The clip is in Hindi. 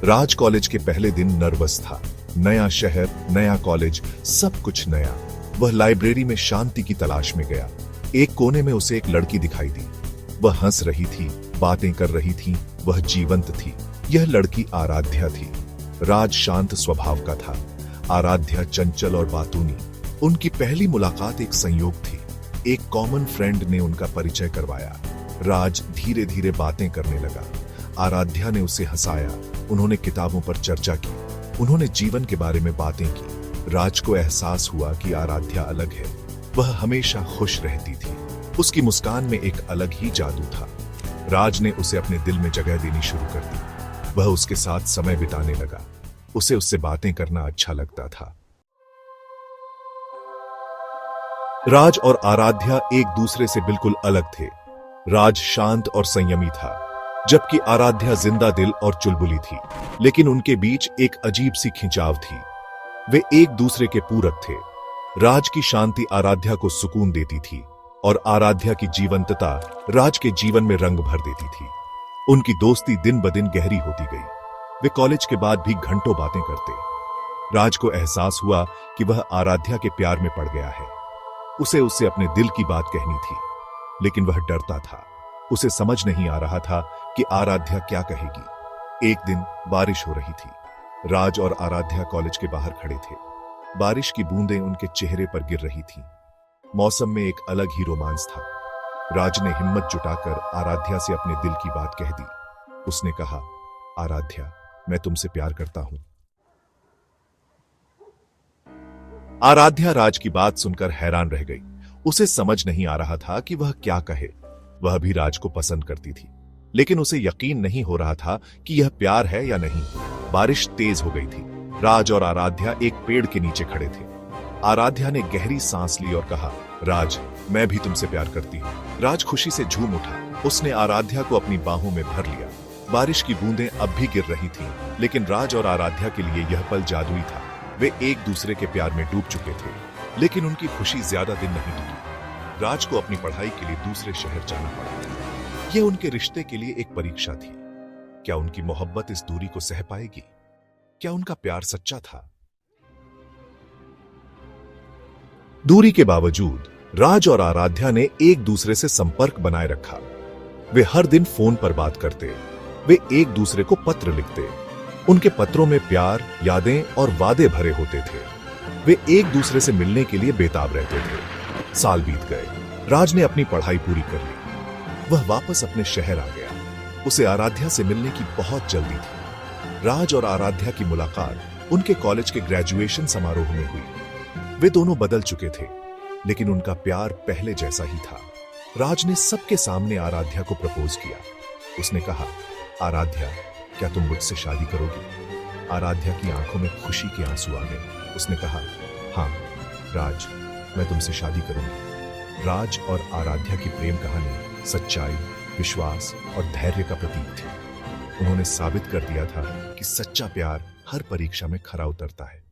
राज कॉलेज के पहले दिन नर्वस था। नया शहर, नया कॉलेज, सब कुछ नया। वह लाइब्रेरी में शांति की तलाश में गया। एक कोने में उसे एक लड़की दिखाई दी। वह हंस रही थी, बातें कर रही थी, वह जीवंत थी। यह लड़की आराध्या थी। राज शांत स्वभाव का था, आराध्या चंचल और बातूनी। उनकी पहली मुलाकात एक संयोग थी। एक कॉमन फ्रेंड ने उनका परिचय करवाया। राज धीरे धीरे बातें करने लगा। आराध्या ने उसे हंसाया। उन्होंने किताबों पर चर्चा की, उन्होंने जीवन के बारे में बातें की। राज को एहसास हुआ कि आराध्या अलग है। वह हमेशा खुश रहती थी। उसकी मुस्कान में एक अलग ही जादू था। राज ने उसे अपने दिल में जगह देनी शुरू कर दी। वह उसके साथ समय बिताने लगा। उसे उससे बातें करना अच्छा लगता था। राज और आराध्या एक दूसरे से बिल्कुल अलग थे। राज शांत और संयमी था, जबकि आराध्या जिंदा दिल और चुलबुली थी। लेकिन उनके बीच एक अजीब सी खिंचाव थी। वे एक दूसरे के पूरक थे। राज की शांति आराध्या को सुकून देती थी और आराध्या की जीवंतता राज के जीवन में रंग भर देती थी। उनकी दोस्ती दिन ब दिन गहरी होती गई। वे कॉलेज के बाद भी घंटों बातें करते। राज को एहसास हुआ कि वह आराध्या के प्यार में पड़ गया है। उसे उससे अपने दिल की बात कहनी थी, लेकिन वह डरता था। उसे समझ नहीं आ रहा था कि आराध्या क्या कहेगी। एक दिन बारिश हो रही थी। राज और आराध्या कॉलेज के बाहर खड़े थे। बारिश की बूंदें उनके चेहरे पर गिर रही थीं। मौसम में एक अलग ही रोमांस था। राज ने हिम्मत जुटाकर आराध्या से अपने दिल की बात कह दी। उसने कहा, आराध्या, मैं तुमसे प्यार करता हूं। आराध्या राज की बात सुनकर हैरान रह गई। उसे समझ नहीं आ रहा था कि वह क्या कहे। वह भी राज को पसंद करती थी, लेकिन उसे यकीन नहीं हो रहा था कि यह प्यार है या नहीं। बारिश तेज हो गई थी। राज और आराध्या एक पेड़ के नीचे खड़े थे। आराध्या ने गहरी सांस ली और कहा, राज, मैं भी तुमसे प्यार करती हूं। राज खुशी से झूम उठा। उसने आराध्या को अपनी बाहों में भर लिया। बारिश की बूंदें अब भी गिर रही थीं, लेकिन राज और आराध्या के लिए यह पल जादुई था। वे एक दूसरे के प्यार में डूब चुके थे, लेकिन उनकी खुशी ज्यादा दिन नहीं टिकी। राज को अपनी पढ़ाई के लिए दूसरे शहर जाना पड़ा। यह उनके रिश्ते के लिए एक परीक्षा थी। क्या उनकी मोहब्बत इस दूरी को सह पाएगी? क्या उनका प्यार सच्चा था? दूरी के बावजूद राज और आराध्या ने एक दूसरे से संपर्क बनाए रखा। वे हर दिन फोन पर बात करते। वे एक दूसरे को पत्र लिखते। उनके पत्रों में प्यार, यादें और वादे भरे होते थे। वे एक दूसरे से मिलने के लिए बेताब रहते थे। साल बीत गए। राज ने अपनी पढ़ाई पूरी कर ली। वह वापस अपने शहर आ गया। उसे आराध्या से मिलने की बहुत जल्दी थी। राज और आराध्या की मुलाकात उनके कॉलेज के ग्रेजुएशन समारोह में हुई। वे दोनों बदल चुके थे, लेकिन उनका प्यार पहले जैसा ही था। राज ने सबके सामने आराध्या को प्रपोज किया। उसने कहा, आराध्या, क्या तुम मुझसे शादी करोगी? आराध्या की आंखों में खुशी के आंसू आ गए। उसने कहा, हाँ राज, मैं तुमसे शादी करूंगी। राज और आराध्या की प्रेम कहानी सच्चाई, विश्वास और धैर्य का प्रतीक थी। उन्होंने साबित कर दिया था कि सच्चा प्यार हर परीक्षा में खरा उतरता है।